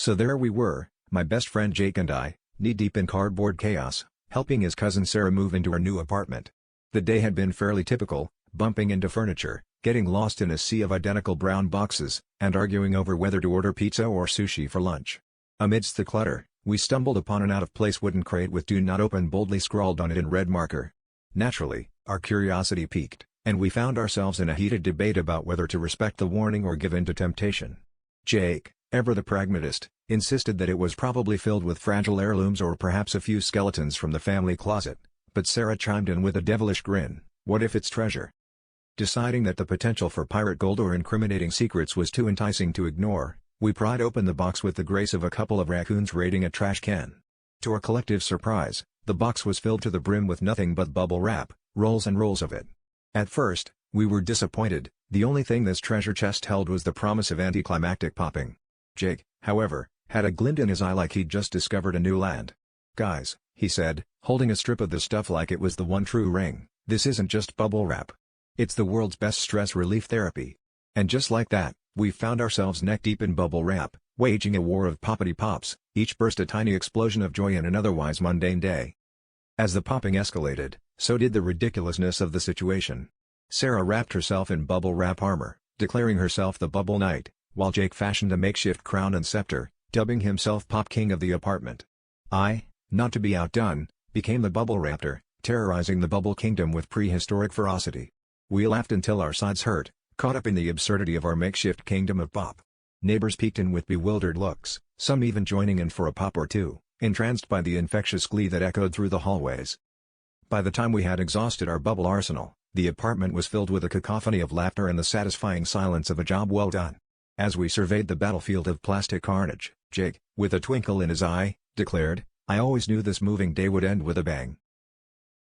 So there we were, my best friend Jake and I, knee-deep in cardboard chaos, helping his cousin Sarah move into her new apartment. The day had been fairly typical, bumping into furniture, getting lost in a sea of identical brown boxes, and arguing over whether to order pizza or sushi for lunch. Amidst the clutter, we stumbled upon an out-of-place wooden crate with "Do Not Open" boldly scrawled on it in red marker. Naturally, our curiosity piqued, and we found ourselves in a heated debate about whether to respect the warning or give in to temptation. Jake, ever the pragmatist, insisted that it was probably filled with fragile heirlooms or perhaps a few skeletons from the family closet, but Sarah chimed in with a devilish grin, "What if it's treasure?" Deciding that the potential for pirate gold or incriminating secrets was too enticing to ignore, we pried open the box with the grace of a couple of raccoons raiding a trash can. To our collective surprise, the box was filled to the brim with nothing but bubble wrap, rolls and rolls of it. At first, we were disappointed. The only thing this treasure chest held was the promise of anticlimactic popping. Jake, however, had a glint in his eye like he'd just discovered a new land. "Guys," he said, holding a strip of the stuff like it was the one true ring, "this isn't just bubble wrap. It's the world's best stress relief therapy." And just like that, we found ourselves neck-deep in bubble wrap, waging a war of poppity pops, each burst a tiny explosion of joy in an otherwise mundane day. As the popping escalated, so did the ridiculousness of the situation. Sarah wrapped herself in bubble wrap armor, declaring herself the Bubble Knight, while Jake fashioned a makeshift crown and scepter, dubbing himself Pop King of the apartment. I, not to be outdone, became the Bubble Raptor, terrorizing the Bubble Kingdom with prehistoric ferocity. We laughed until our sides hurt, caught up in the absurdity of our makeshift kingdom of pop. Neighbors peeked in with bewildered looks, some even joining in for a pop or two, entranced by the infectious glee that echoed through the hallways. By the time we had exhausted our bubble arsenal, the apartment was filled with a cacophony of laughter and the satisfying silence of a job well done. As we surveyed the battlefield of plastic carnage, Jake, with a twinkle in his eye, declared, "I always knew this moving day would end with a bang."